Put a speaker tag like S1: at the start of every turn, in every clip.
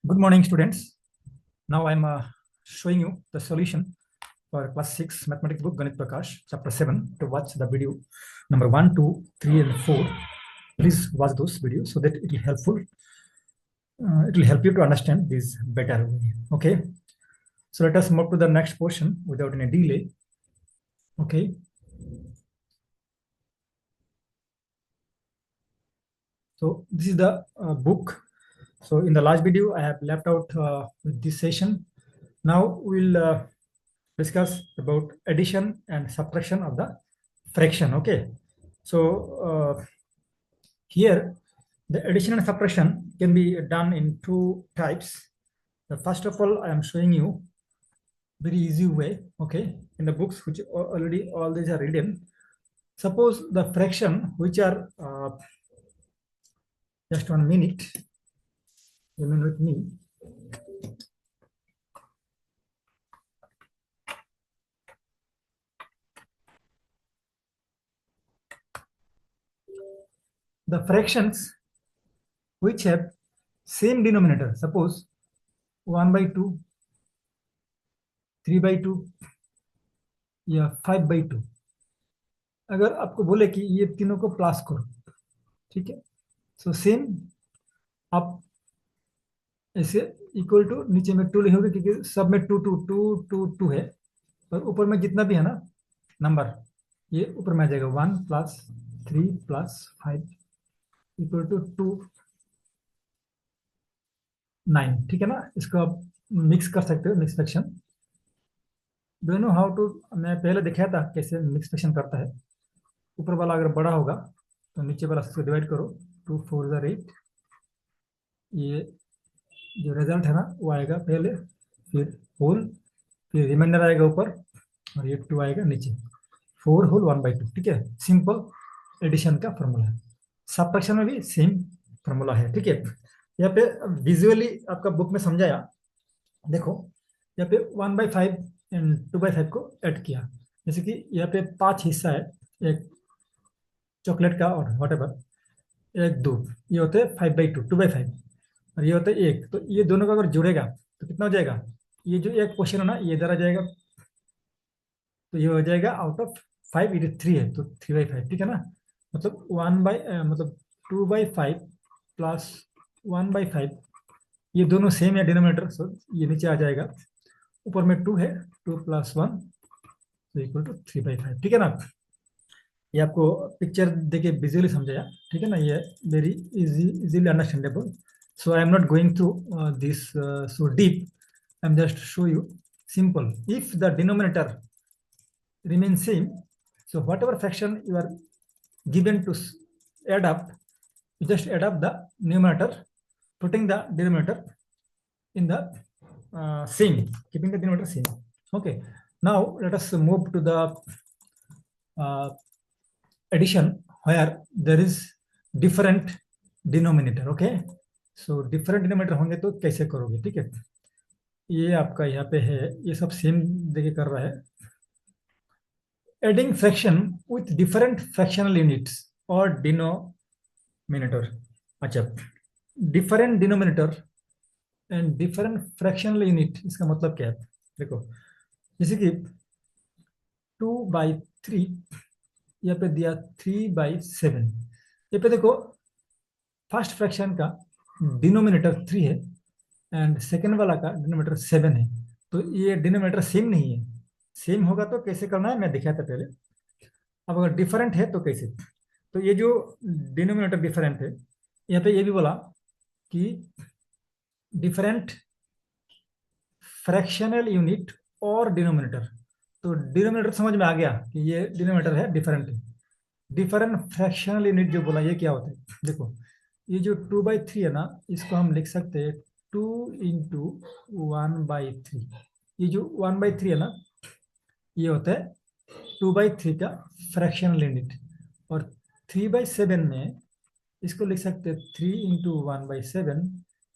S1: Good morning, students. Now I'm showing you the solution for class 6 mathematics book Ganit Prakash, chapter 7. To watch the video number 1, 2, 3, and 4, please watch those videos so that it will helpful. It will help you to understand this better. Okay. So let us move to the next portion without any delay. Okay. So this is the book. So in the last video, I have left out with this session. Now we'll discuss about addition and subtraction of the fraction. Okay, so here the addition and subtraction can be done in two types. First of all, I am showing you very easy way. Okay, in the books which already all these are written, suppose the fraction which are just 1 minute, remain with me. The fractions which have same denominator, suppose 1/2, 3/2 या 5/2, अगर आपको बोले कि ये तीनों को plus करो, ठीक है, सो सेम आप ऐसे इक्वल टू नीचे में 2 लिखोगे क्योंकि सब में 2 2 2 2 2 है, और ऊपर में जितना भी है ना नंबर, ये ऊपर में आ जाएगा 1 + 3 + 5 = 2 9, ठीक है ना। इसको आप मिक्स कर सकते हो, mix fraction. Do you know how to? मैं पहले दिखाया था कैसे मिक्स फ्रैक्शन करता है। ऊपर वाला अगर बड़ा होगा तो नीचे वाला से डिवाइड करो, 2 4 = 8, ये जो रिजल्ट है ना वो आएगा पहले, फिर होल, फिर रिमाइंडर आएगा ऊपर, और ये 2 आएगा नीचे, 4 होल 1/2, ठीक है। सिंपल एडिशन का फॉर्मूला है। सबट्रैक्शन में भी सेम फॉर्मूला है, ठीक है। यहाँ पे विजुअली आपका बुक में समझाया, देखो यहाँ पे 1/5 एंड 2/5 को ऐड किया, जैसे कि यहाँ पे 5 हिस्सा है एक चॉकलेट का और व्हाटएवर, 1 2, ये होते हैं 5/2 2/5, और ये होता है 1, तो ये दोनों का अगर जुड़ेगा तो कितना हो जाएगा? ये जो एक क्वेश्चन है ना ये इधर आ जाएगा, तो ये हो जाएगा आउट ऑफ 5 इट 3 है, तो 3/5, ठीक है ना। मतलब 2/5 प्लस 1/5, ये दोनों सेम है डिनोमिनेटर, सो ये नीचे आ जाएगा, ऊपर में 2 है, 2 + 1 = 3/5, ठीक है ना। ये आपको पिक्चर देके विजुअली समझाया, ठीक है ना। ये very easily understandable, so I am not going to this so deep. I'm just show you simple. If the denominator remains same, so whatever fraction you are given to add up, you just add up the numerator, putting the denominator in the same, keeping the denominator same. Okay, now let us move to the addition where there is different denominator. Okay, so different denominator होंगे तो कैसे करोगे, ठीक है। ये आपका यहाँ पे है, ये सब सेम देके कर रहा है। Adding fraction with different fractional units और डिनोमिनेटर। अच्छा, different denominator and different fractional unit, इसका मतलब क्या है? देखो, जैसे कि 2/3, यहाँ पे दिया 3/7, यहाँ पे देखो फर्स्ट फ्रैक्शन का डिनोमिनेटर 3 है एंड सेकेंड वाला का डिनोमिनेटर 7 है, तो ये डिनोमिनेटर सेम नहीं है। सेम होगा तो कैसे करना है मैं दिखाया था पहले। अब अगर डिफरेंट है तो कैसे? तो ये जो डिनोमिनेटर डिफरेंट है, यहाँ पे ये भी बोला कि डिफरेंट फ्रैक्शनल यूनिट और डिनोमिनेटर, तो डिनोमिनेटर समझ में आ गया कि ये डिनोमिनेटर है, डिफरेंट है। डिफरेंट फ्रैक्शनल यूनिट जो बोला, ये क्या होता है? देखो, ये जो 2/3 है ना, इसको हम लिख सकते हैं 2 × 1/3। ये जो 1/3 है ना, ये होता है 2/3 का फ्रैक्शनल यूनिट, और 3/7 में इसको लिख सकते हैं 3 × 1/7।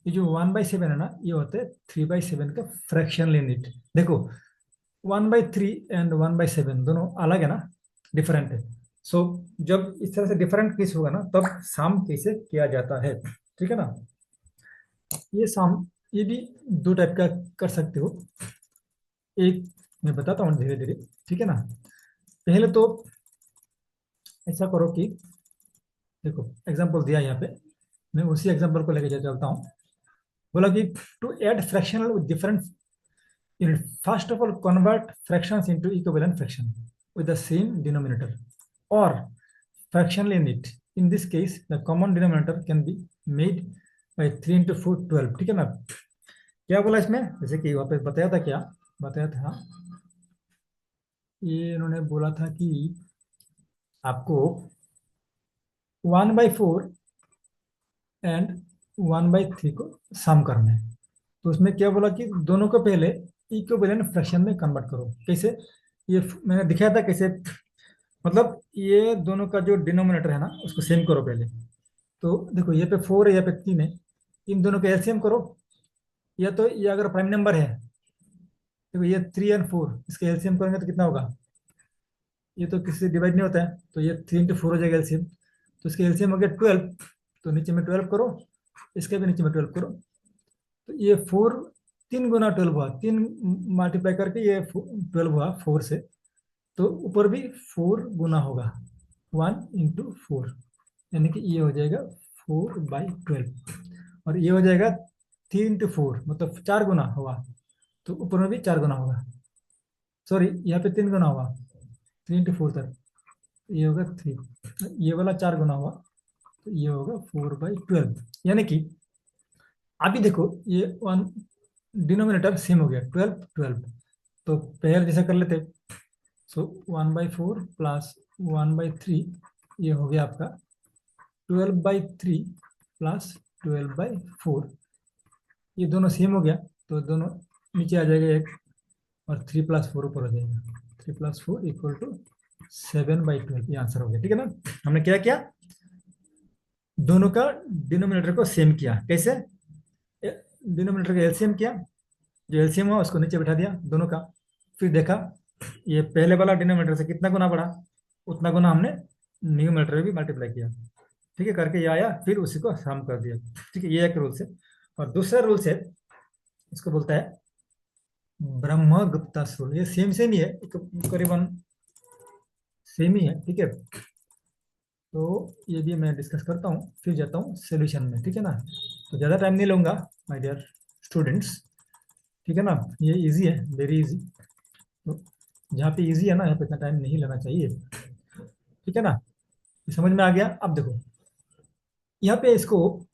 S1: ये जो 1/7 है ना, ये होता है 3/7 का फ्रैक्शनल यूनिट। देखो 1/3 एंड 1/7 दोनों अलग है ना, डिफरेंट है। सो जब इस तरह से डिफरेंट केस होगा ना, तब सम कैसे किया जाता है, ठीक है ना। ये सम ये भी दो टाइप का कर सकते हो। एक मैं बताता हूँ धीरे धीरे, ठीक है ना। पहले तो ऐसा करो कि देखो एग्जांपल दिया यहाँ पे, मैं उसी एग्जांपल को लेके चलता हूँ। बोला कि to add fractional with different unit, first of all convert fractions into equivalent fraction with the same denominator or fractional unit. In this case, the common denominator can be made by 3 into 4 12, ठीक है ना। क्या बोला इसमें, जैसे कि वहाँ पे बताया था, क्या बताया था, ये इन्होंने बोला था कि आपको 1/4 एंड 1/3 को सम करना है। तो उसमें क्या बोला कि दोनों को पहले इक्विवेलेंट फ्रैक्शन में कन्वर्ट करो। कैसे, ये मैंने दिखाया था कैसे, मतलब ये दोनों का जो डिनोमिनेटर है ना उसको सेम करो पहले। तो देखो ये पे 4 है, यहाँ पे 3 है, इन दोनों के एलसीएम करो। या तो ये अगर प्राइम नंबर है, देखो ये 3 और 4, इसके एलसीएम करेंगे तो कितना होगा, ये तो किसी से डिवाइड नहीं होता है, तो ये 3 into 4 हो जाएगा एलसीएम। तो इसके एलसीएम हो गया 12, तो नीचे में 12 करो, इसके भी नीचे में 12 करो। तो ये 4 3 गुना 12 हुआ, 3 मल्टीप्लाई करके ये 12 हुआ 4 से। तो ऊपर भी 4 गुना होगा, 1 into 4, यानी कि ये हो जाएगा 4/12। और ये हो जाएगा 3 into 4, मतलब 4 गुना हुआ, तो ऊपर में भी 4 गुना होगा। सॉरी, यहाँ पे 3 गुना हुआ, 3 into 4 तक, ये होगा 3। ये वाला 4 गुना हुआ, तो ये होगा 4/12। यानी कि अभी देखो ये वन डिनोमिनेटर सेम हो गया, 12 12। तो पहले जैसा कर लेते, सो 1/4 प्लस 1/3, ये हो गया आपका 12/3 प्लस 12/4। ये दोनों सेम हो गया, तो दोनों नीचे आ जाएगा एक, और 3 + 4 ऊपर हो जाएगा। 3 + 4 इक्वल टू 7/12, ये आंसर हो गया, ठीक है ना। हमने क्या किया, दोनों का डिनोमिनेटर को सेम किया। कैसे, डिनोमिनेटर का एलसीएम किया, जो एलसीएम हुआ उसको नीचे बिठा दिया दोनों का। फिर देखा ये पहले वाला डिनोमिनेटर से कितना गुना बढ़ा, उतना गुना हमने न्यूमरेटर में भी मल्टीप्लाई किया, ठीक है, करके ये आया, फिर उसी को सम कर दिया। ठीक है, ये एक रूल है। और दूसरा रूल है, इसको बोलता है ब्रह्मगुप्ता रूल। ये सेम सेम ही है, करीबन सेम ही है, ठीक है। तो ये भी मैं डिस्कस करता हूँ, फिर जाता हूँ सोल्यूशन में, ठीक है ना। तो ज़्यादा टाइम नहीं लूँगा माय डियर स्टूडेंट्स, ठीक है ना। ये इजी है, वेरी इजी। तो जहाँ पे इजी है ना, यहाँ पे इतना टाइम नहीं लेना चाहिए, ठीक है ना। ये समझ में आ गया। अब देखो यहाँ पे इसको,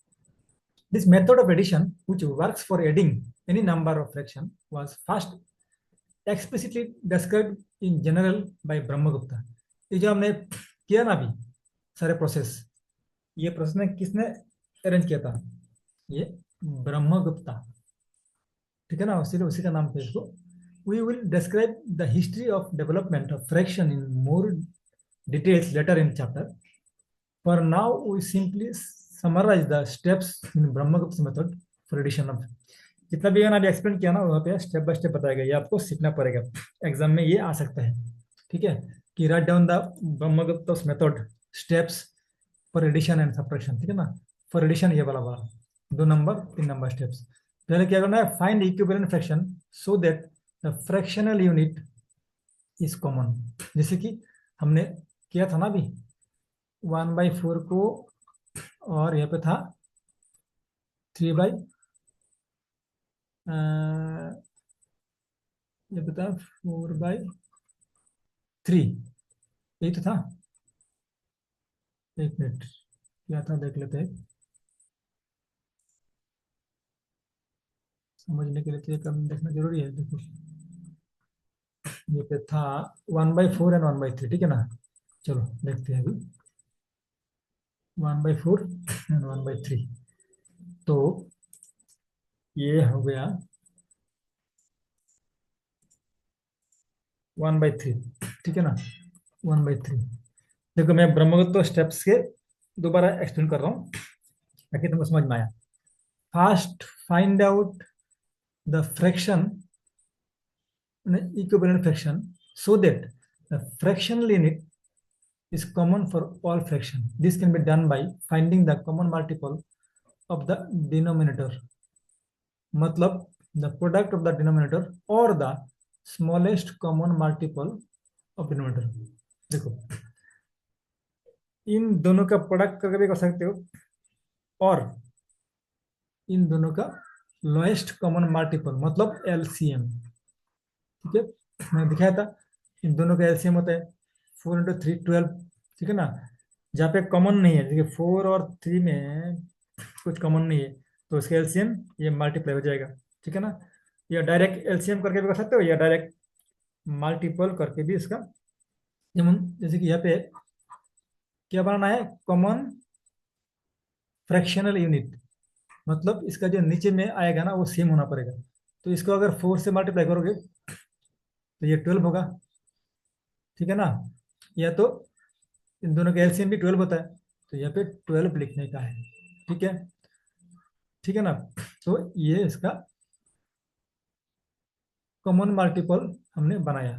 S1: this method of addition which works for adding any number of fraction was first explicitly described in general by Brahmagupta. ये जो हमने किया ना अभी सारे प्रोसेस, ये प्रोसेस ने किसने अरेंज किया था, ये ब्रह्मगुप्ता, ठीक है ना, उसी उसी का नाम है इसको। We will describe the history of development of fraction in more details later in chapter. For now we simply summarize the steps in Brahmagupta method for addition of. जितना भी मैंने एक्सप्लेन किया ना वहाँ पे स्टेप बाय स्टेप बताया गया, ये आपको सीखना पड़ेगा, एग्जाम में ये आ सकता है, ठीक है। कि write down the Brahmagupta method steps for addition and subtraction, ठीक है ना। फॉर एडिशन ये वाला वाला 2 नंबर 3 नंबर स्टेप्स। पहले क्या करना है, find equivalent fraction so that the fractional unit is common. जैसे कि हमने किया था ना अभी 1/4 को, और यहाँ पे था 3 ये पे था 4/3, यही तो था। एक मिनट, क्या था देख लेते हैं, समझने के लिए तो ये कम देखना जरूरी है। देखो ये पे था 1/4 एंड 1/3, ठीक है ना। चलो देखते हैं अभी 1/4 एंड 1/3। तो ये हो गया 1/3, ठीक है ना, 1/3। देखो मैं ब्रह्मगुप्त स्टेप्स के दोबारा एक्सप्लेन कर रहा हूँ ताकि तुमको समझ में आया। First find out the fraction, equivalent fraction, so that the fractional unit is common for all fraction. This can be done by finding the common multiple of the denominator. मतलब the product of the denominator और the smallest common multiple of denominator. देखो, इन दोनों का product करके भी कर सकते हो, और इन दोनों का लोएस्ट कॉमन मल्टीपल मतलब एलसीएम। ठीक है, मैंने दिखाया था इन दोनों का एलसीएम होता है 4 × 3 12। ठीक है ना, जहाँ पे कॉमन नहीं है, देखिए 4 और 3 में कुछ कॉमन नहीं है, तो इसका एलसीएम ये मल्टीप्लाई हो जाएगा। ठीक है ना, या डायरेक्ट एलसीएम करके भी कर सकते हो, या डायरेक्ट मल्टीपल करके भी इसका, जैसे कि यहाँ पे क्या बनाना है, कॉमन फ्रैक्शनल यूनिट। मतलब इसका जो नीचे में आएगा ना वो सेम होना पड़ेगा। तो इसको अगर 4 से मल्टीप्लाई करोगे तो ये 12 होगा। ठीक है ना, या तो इन दोनों का एलसीएम भी 12 होता है, तो यहाँ पे 12 लिखने का है। ठीक है, ठीक है ना, तो ये इसका कॉमन मल्टीपल हमने बनाया।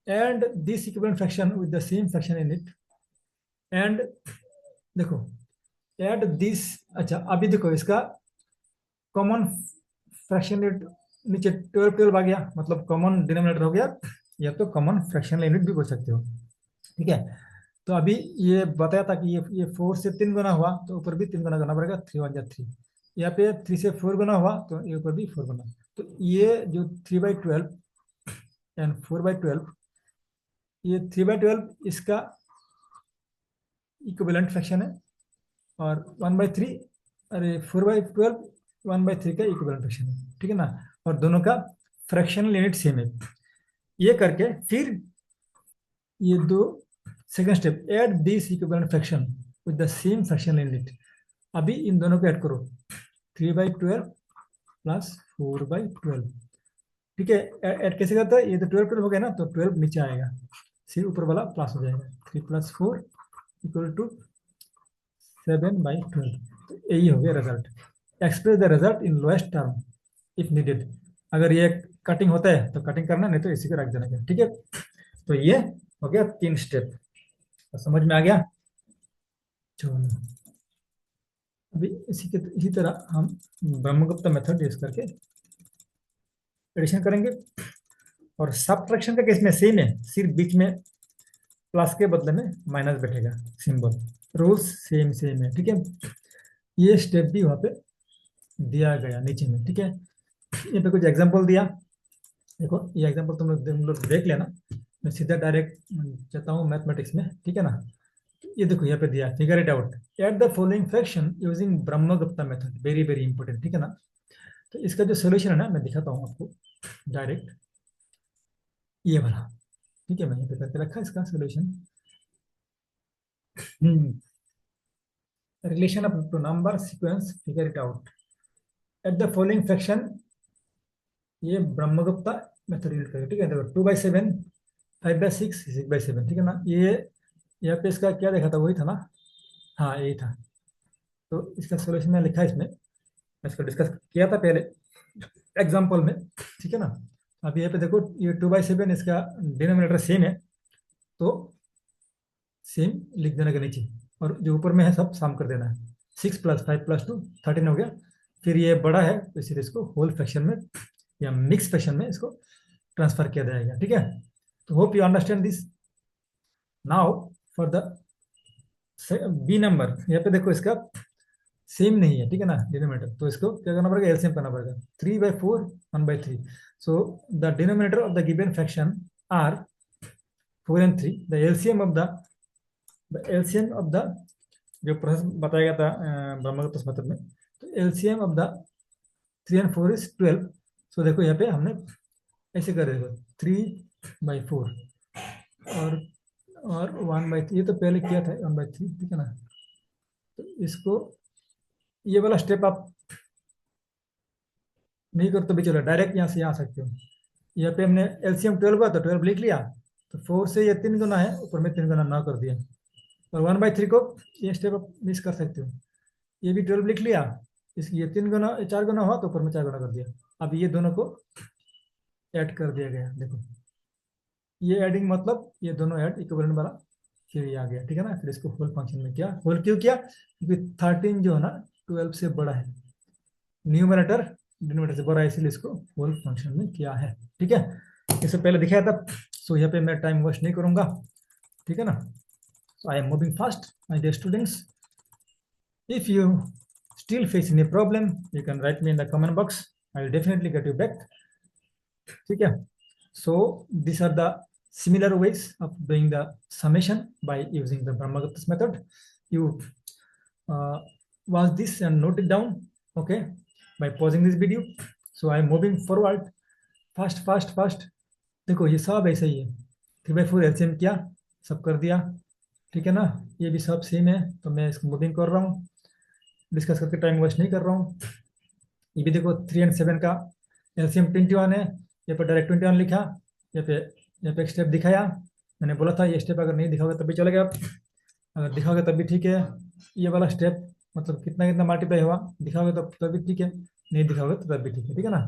S1: And this equivalent fraction with the same fraction in it. And देखो, एड दिस, अच्छा अभी देखो इसका कॉमन फ्रैक्शन यूनिट नीचे 12 12 आ गया, मतलब कॉमन डिनोमिनेटर हो गया, या तो कॉमन फ्रैक्शनल यूनिट भी बोल सकते हो। ठीक है, तो अभी ये बताया था कि ये 4 से 3 गुना हुआ तो ऊपर भी 3 गुना करना पड़ेगा, 3 × 1 = 3। यहाँ पे 3 से 4 गुना हुआ तो ये ऊपर भी 4 गुना। तो ये जो 3/12 एंड 4/12, ये 3/12 इसका इक्विवेलेंट फ्रैक्शन है, और 1/3, अरे 4/12 1/3 का इक्विवेलेंट फ्रैक्शन है। ठीक है ना, और दोनों का फ्रैक्शनल यूनिट सेम है। ये करके फिर ये दो, second step, add this equivalent fraction with the same fractional unit. अभी इन दोनों को ऐड करो, 3/12 प्लस 4/12। ठीक है, ऐड कैसे करता है, ये तो 12 12 हो गया ना, तो 12 नीचे आएगा, फिर ऊपर वाला प्लस हो जाएगा, 3 + 4 = 7/12। तो यही हो गया result. Express the result in lowest term if needed. अगर ये कटिंग होता है तो कटिंग करना, नहीं तो इसी को रख देना। ठीक है, तो ये हो गया 3 स्टेप। तो समझ में आ गया। चलो, अभी इसी तरह हम ब्रह्मगुप्त मेथड यूज करके एडिशन करेंगे। और सब्ट्रैक्शन का केस में सेम है, सिर्फ बीच में प्लस के बदले में माइनस बैठेगा सिंबल। रूल्स सेम सेम है। ठीक है, ये स्टेप भी वहां पे दिया गया नीचे में। ठीक है, ये पे कुछ एग्जांपल दिया। देखो ये एग्जांपल तुम लोग देख लेना, मैं सीधा डायरेक्ट चाहता हूँ मैथमेटिक्स में। ठीक है ना, ये देखो यहाँ पे दिया, figure it out at the following fraction using Brahmagupta method. Very very important. ठीक है ना, तो इसका जो सोल्यूशन है ना, मैं दिखाता हूँ आपको डायरेक्ट, ये वाला। ठीक है, मैंने यहाँ पे करके रखा इसका solution. Relation of two number sequence, figure it out at the following fraction. ये ब्रह्मगुप्ता मेथड यूज करेगा। ठीक है, देखो 2/7, 5/6, 6/7। ठीक है ना, ये यहाँ पे इसका क्या देखा था, वही था ना, हाँ यही था। तो इसका सोल्यूशन मैं लिखा है इसमें, मैं इसको डिस्कस किया था पहले एग्जाम्पल में। ठीक है ना, अब यहाँ पे देखो ये 2/7 इसका डिनोमिनेटर सेम है, तो सेम लिख देना के नीचे, और जो ऊपर में है सब सम कर देना है। 6 + 5 + 2 13 हो गया। फिर ये बड़ा है तो इसलिए इसको होल फ्रैक्शन में या मिक्स फ्रैक्शन में इसको ट्रांसफर किया जाएगा। ठीक है, तो hope you understand this. Now for the B number, यहाँ पे देखो इसका सेम नहीं है। ठीक है ना, डिनोमिनेटर, तो इसको क्या करना पड़ेगा, एलसीएम करना पड़ेगा। 3/4 1/3। So the denominator of the given fraction are 4 and 3। The LCM of the जो प्रोसेस बताया गया था ब्रह्मगुप्त मेथड में, तो LCM of the 3 and 4 is 12। So देखो यहाँ पे हमने ऐसे कर देखो 3/4 और 1/3, ये तो पहले किया था 1/3। ठीक है ना, तो इसको ये वाला स्टेप आप नहीं कर तो भी चलो, डायरेक्ट यहाँ से यहाँ आ सकते हो। यहाँ पे हमने एलसीएम 12 हुआ तो 12 लिख लिया, तो 4 से ये 3 गुना है, ऊपर में 3 गुना ना कर दिया। और 1/3 को ये स्टेप आप मिस कर सकते हो, ये भी 12 लिख लिया, इसकी ये 3 गुना 4 गुना हुआ तो ऊपर में 4 गुना कर दिया। अब ये दोनों को ऐड कर दिया गया। देखो ये एडिंग मतलब ये दोनों ऐड इक्विवेलेंट वाला, फिर ये आ गया। ठीक है ना, फिर इसको होल फंक्शन में किया। होल क्यों किया, क्योंकि 13 जो है ना 12 से बड़ा है। न्यूमरेटर डिनोमीटर से बड़ा है, इसीलिए इसको होल फंक्शन में किया है। ठीक है, इससे पहले दिखाया था। सो यहाँ पे मैं टाइम वेस्ट नहीं करूंगा, ठीक है ना। So I am moving fast my dear students. If you still face any problem, you can write me in the comment box. I will definitely get you back. ठीक है, so these are the similar ways of doing the summation by using the Brahmagupta's method. You uh, watch this and note it down, okay, by pausing this video. So I am moving forward fast fast fast. देखो ये सब ऐसा ही है, 3/4 LCM किया, सब कर दिया, ठीक है ना। ये भी सब सेम है, तो मैं इसको मूविंग कर रहा हूँ, डिस्कस करके टाइम वेस्ट नहीं कर रहा हूँ। ये भी देखो 3 और 7 का एलसीएम 21 है, यहाँ पर डायरेक्ट 21 लिखा, यहाँ पे एक स्टेप दिखाया। मैंने बोला था ये स्टेप अगर नहीं दिखाओगे तब भी चलेगा, अगर दिखाओगे तब भी ठीक है। ये वाला स्टेप मतलब कितना कितना मल्टीप्लाई हुआ, दिखाओगे तब भी ठीक है, नहीं दिखाओगे तो तब भी ठीक है, ठीक है ना।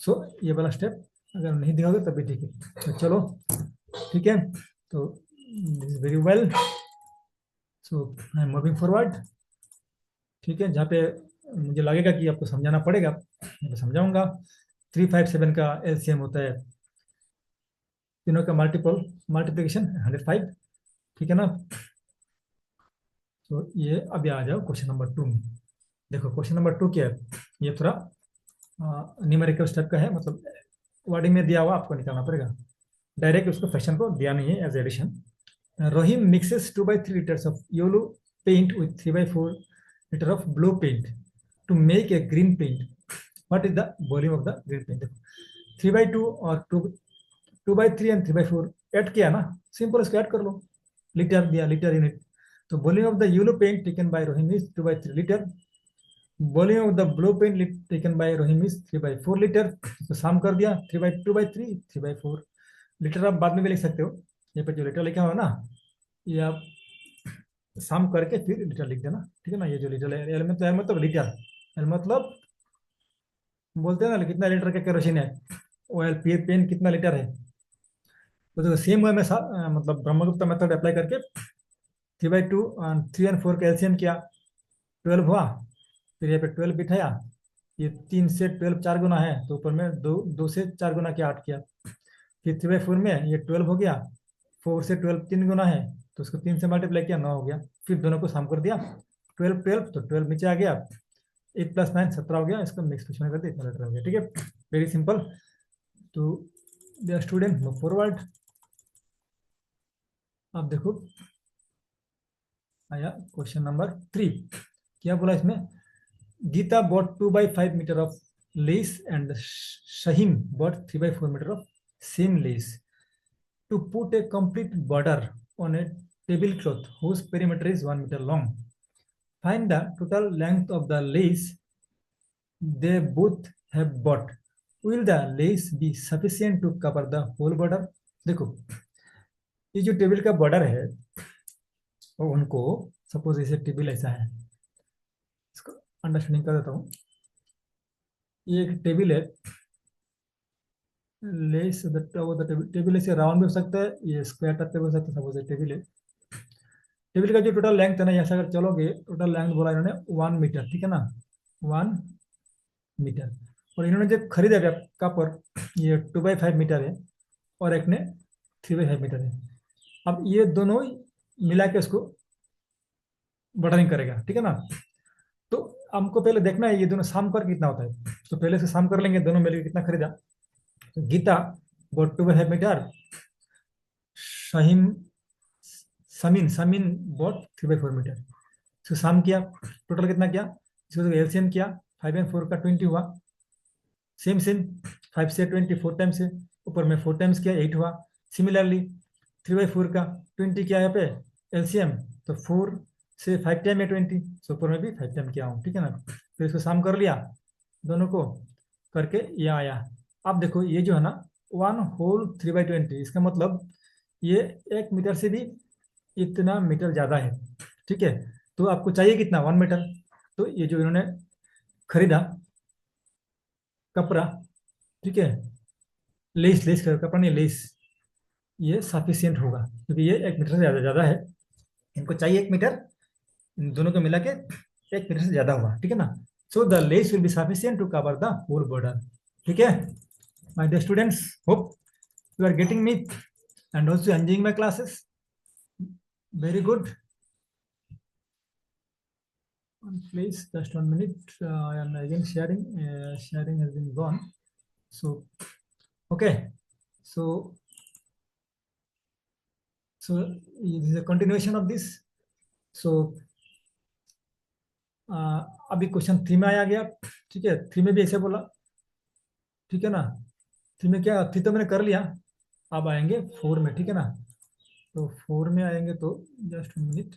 S1: सो ये वाला स्टेप अगर नहीं दिखाओगे तब भी ठीक है, तो चलो ठीक है। तो this very well, so I am moving forward. ठीक है, जहाँ पे मुझे लगेगा कि आपको समझाना पड़ेगा मैं समझाऊंगा। 357 का एलसीएम होता है तीनों का मल्टीप्लिकेशन 105, ठीक है ना। तो ये अभी आ जाओ क्वेश्चन नंबर 2 में। देखो क्वेश्चन नंबर 2 क्या है, ये थोड़ा न्यूमेरिकल स्टेप का है, मतलब वर्डिंग में दिया हुआ आपको निकालना पड़ेगा, डायरेक्ट उसको फ्रैक्शन को दिया नहीं है as addition. Rohim mixes 2/3 liters of yellow paint with 3/4 liter of blue paint to make a green paint. What is the volume of the green paint? 3/2 और 2/3 एंड 3/4 ऐड किया ना, सिंपल इसको add कर लो, लीटर दिया, litre unit. तो volume of the yellow paint taken by Rohim is 2/3 litre, volume of the blue paint taken by Rohim is 3/4 litre. तो sum कर दिया, 2/3 3/4 लीटर। आप बाद में भी लिख सकते हो, ये पर जो लीटर लिखा हुआ ना, ये आप सम करके फिर लीटर लिख देना, ठीक है ना। ये जो लीटर है, एल मतलब लीटर, एल मतलब बोलते हैं ना कितना लीटर का केरोसिन है, ऑयल पेन कितना लीटर है। तो सेम वे में मतलब ब्रह्मगुप्ता मेथड अप्लाई करके 3/2 3 और 4 का एलसीएम किया, 12 हुआ। फिर यहाँ पे 12 बिठाया, ये 3 से 12 4 गुना है, तो ऊपर में 2 से 4 गुना के 8 किया। फिर 3/4 में ये 12 हो गया, 4 से 12 3 गुना है, तो उसको 3 से मल्टीप्लाई किया, 9 हो गया। फिर दोनों को सम कर दिया, 12 12 तो 12 नीचे आ गया, 8 + 9 17 हो गया, इसको मिक्स फ्रैक्शन कर दिया, इतना लीटर हो गया, ठीक है, वेरी सिंपल। तो डियर स्टूडेंट मूव फॉरवर्ड। अब देखो आया क्वेश्चन नंबर 3। क्या बोला इसमें, Gita bought 2/5 meter of lace and Shahim bought 3/4 meter of same lace to put a complete border on a tablecloth whose perimeter is 1 meter long. Find the total length of the lace they both have bought. Will the lace be sufficient to cover the whole border? देखो ये जो table का border है, वो उनको suppose ऐसे table ऐसा है, इसको अंडरस्टैंडिंग कर देता हूँ। ये एक टेबल है, लेस टेबल ऐसे राउंड भी हो सकता है, ये स्क्वायर टाइप पे हो सकता है। सपोज टेबल है, टेबल का जो टोटल लेंथ है ना, ऐसा अगर चलोगे, टोटल लेंथ बोला इन्होंने 1 मीटर, ठीक है ना, 1 मीटर। और इन्होंने जब खरीदा का पर ये 2/5 मीटर है, और एक ने 3/5 मीटर है। अब ये दोनों मिला के उसको बटरिंग करेगा, ठीक है ना। तो हमको पहले देखना है ये दोनों सम कर कितना होता है, तो पहले से सम कर लेंगे दोनों मिलकर कितना खरीदा। तो Geeta bought 2/5 metre, Shaheen Sameen Sameen bought 3/4 metre. इसको सम किया, टोटल कितना किया, इसको एलसीएम किया, 5 और 4 का 20 हुआ, सेम सेम 5 से 20 4 टाइम्स है, ऊपर में 4 टाइम्स किया 8 हुआ। सिमिलरली 3/4 का 20 किया यहाँ पे एलसीएम, तो 4 से 5 टाइम है 20, तो ऊपर में भी 5 टाइम किया हूँ, ठीक है ना। फिर इसको सम कर लिया दोनों को करके, ये आया। अब देखो ये जो है ना 1/3/20, इसका मतलब ये 1 मीटर से भी इतना मीटर ज्यादा है, ठीक है। तो आपको चाहिए कितना, 1 मीटर। तो ये जो इन्होंने खरीदा कपड़ा, ठीक है, लेस लेस कपड़ा नहीं, लेस, ये सफिशियंट होगा, क्योंकि ये 1 मीटर से ज्यादा ज्यादा है, इनको चाहिए 1 मीटर, इन दोनों को मिला के 1 मीटर से ज्यादा हुआ, ठीक है ना। So the lace will be sufficient to cover the whole border. ठीक है my dear students, hope you are getting me and also enjoying my classes. Very good. Please just 1 minute. I am again sharing. Sharing has been gone. So okay. So this is a continuation of this. So अभी question 3 में आया गया. ठीक है, 3 में भी ऐसे बोला. ठीक है ना. 3 में क्या, 3 तो मैंने कर लिया. अब आएंगे 4 में. ठीक है ना. तो 4 में आएंगे तो जस्ट मिनट.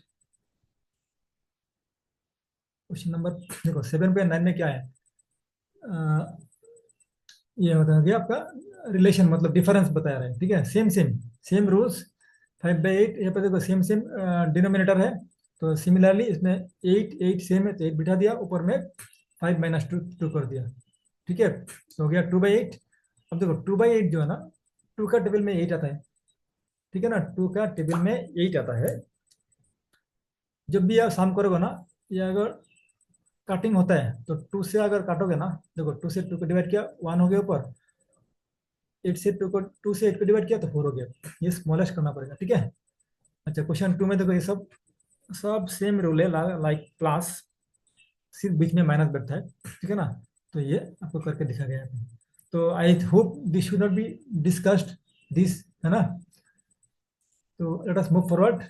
S1: क्वेश्चन नंबर देखो 7 पे 9 में क्या है. ये होता है आपका रिलेशन, मतलब डिफरेंस बता रहे हैं. ठीक है, सेम सेम सेम रूल्स. 5/8 यहाँ पे देखो सेम सेम डिनोमिनेटर है. तो सिमिलरली इसमें 8 8 सेम है तो 8 बिठा दिया, ऊपर में 5 - 2 2 कर दिया. ठीक है, तो हो गया 2/8. अब देखो 2/8 जो है ना, 2 का टेबल में 8 आता है. ठीक है ना, 2 का टेबल में 8 आता है. जब भी आप सम करोगे ना, ये अगर कटिंग होता है तो 2 से अगर काटोगे ना, देखो 2 से 2 को डिवाइड किया 1 हो गया ऊपर, 8 से 2 को 2 से 8 को डिवाइड किया तो 4 हो गया. ये स्मॉलेस्ट करना पड़ेगा. ठीक है. अच्छा, क्वेश्चन 2 में देखो ये सब सब सेम रूल है, लाइक प्लस, सिर्फ बीच में माइनस बैठता है. ठीक है ना. तो ये आपको करके दिखा गया है. तो I hope this should not be discussed this, है ना. तो लेट अस मूव फॉरवर्ड.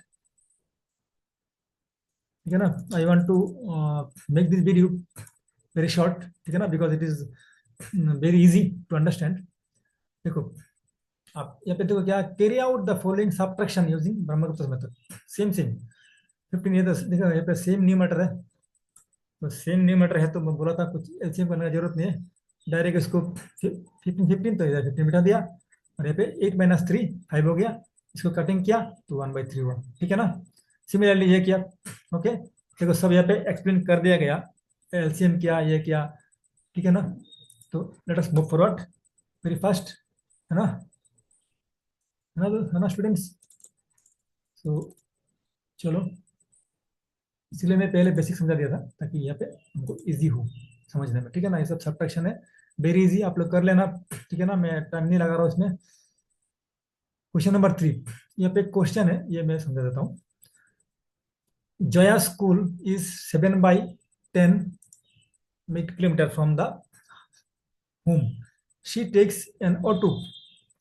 S1: ठीक है ना. I want to make this video very short. ठीक है ना, because it is very easy to understand. देखो आप यहाँ पे देखो क्या, carry out the following subtraction using Brahmagupta method. Same same 15 ये तो देखो यहाँ पे सेम न्यूमरेटर है. तो सेम न्यूमरेटर है तो मैं बोला था कुछ एलसीएम करने की जरूरत नहीं है. डायरेक्ट इसको 15 15 तो इधर 15 बिठा दिया, और यहाँ पे 8 - 3 5 हो गया. इसको कटिंग किया तो 1/3 हुआ. ठीक है ना. सिमिलरली ये किया. ओके, देखो सब यहाँ पे एक्सप्लेन कर दिया गया, एलसीएम किया, ये किया. ठीक है ना. तो let us move forward very fast, है ना. है ना स्टूडेंट्स. तो चलो, इसलिए मैं पहले बेसिक समझा दिया था ताकि यहाँ पे हमको इजी हो समझने में. ठीक है ना. ये सब सब्ट्रैक्शन है, वेरी इजी, आप लोग कर लेना. ठीक है ना, मैं टाइम नहीं लगा रहा हूँ इसमें. क्वेश्चन नंबर 3, यहाँ पे क्वेश्चन है, ये मैं समझा देता हूँ. Jaya school is 7/10 kilometre from the home. She takes an auto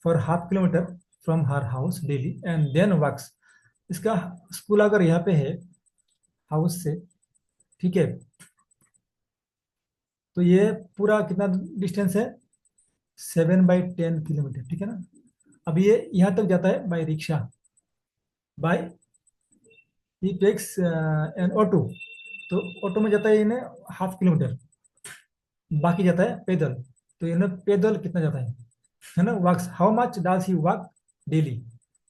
S1: for half kilometre from her house daily and then walks. इसका स्कूल अगर यहाँ पे है हाउस से, ठीक है, तो ये पूरा कितना डिस्टेंस है, 7/10 किलोमीटर. ठीक है ना. अब ये यहाँ तक जाता है by rickshaw, by he takes an auto. तो ऑटो में जाता है इन्हें हाफ किलोमीटर, बाकी जाता है पैदल. तो इन्हें पैदल कितना जाता है ना, walks, how much does he walk daily.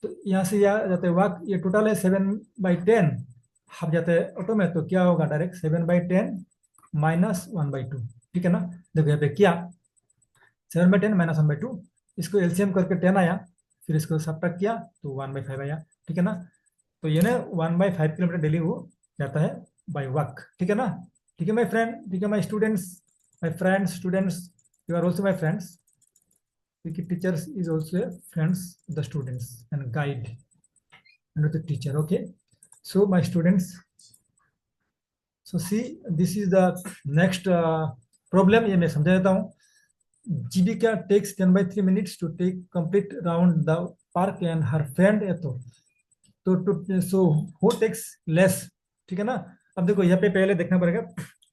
S1: तो यहाँ से यहाँ जाता है वॉक, ये टोटल है 7/10, हाफ जाता है ऑटो में, तो क्या होगा, डायरेक्ट 7/10 - 1/2. ठीक है ना. देखो यहाँ पे क्या, 7/10 - 1/2, इसको एलसीएम करके 10 आया, फिर इसको सब्ट्रैक्ट किया तो 1/5 आया. ठीक है ना. तो ये ना 1/5 किलोमीटर डेली वो जाता है बाय वॉक. ठीक है ना. ठीक है माय फ्रेंड, ठीक है my students, my friends students, you are also my friends. Teachers is also a friends the students and guide under the teacher. Okay, so my students, so see this is the next problem. ये मैं समझा देता हूँ. जीविका takes 10/3 minutes to take complete round the park and her friend तो so who takes less. ठीक है ना. अब देखो यहाँ पे पहले देखना पड़ेगा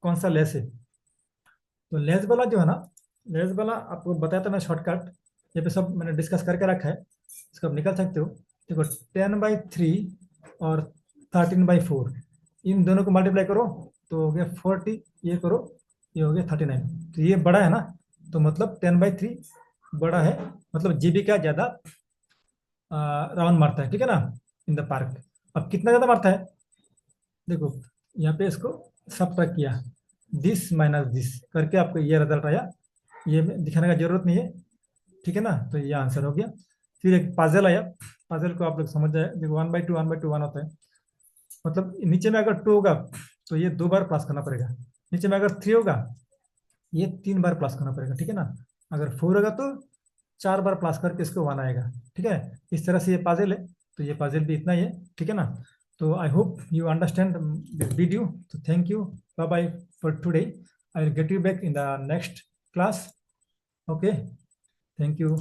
S1: कौन सा लेस है. तो लेस वाला जो है ना, लेस वाला आपको बताया था मैं शॉर्टकट, ये पे सब मैंने डिस्कस करके रखा है, इसको आप निकल सकते हो. देखो 10/3 और 13/4, इन दोनों को मल्टीप्लाई करो तो हो गया 40, ये करो ये हो गया 39. तो ये बड़ा है ना, तो मतलब 10/3 बड़ा है, मतलब जीबी का ज्यादा राउंड मारता है. ठीक है ना, इन द पार्क. अब कितना ज्यादा मारता है, देखो यहाँ पे इसको सब ट्रैक किया, दिस माइनस दिस करके आपको ये रिजल्ट आया. ये दिखाने का जरूरत नहीं है. ठीक है ना. तो ये आंसर हो गया. फिर एक पजल आया, पजल को आप लोग समझ जाए. देखो 1/2 1/2 1 होता है, मतलब नीचे में अगर 2 होगा तो ये 2 बार प्लस करना पड़ेगा. नीचे में अगर 3 होगा, ये 3 बार प्लस करना पड़ेगा, ठीक है ना। अगर 4 होगा तो 4 बार प्लस करके इसको 1 आएगा, ठीक है। इस तरह से ये पजल है, तो ये पजल भी इतना ही है, ठीक है ना। तो I hope you understand this video. तो thank you, bye bye for today. I will get you back in the next class. Okay, thank you.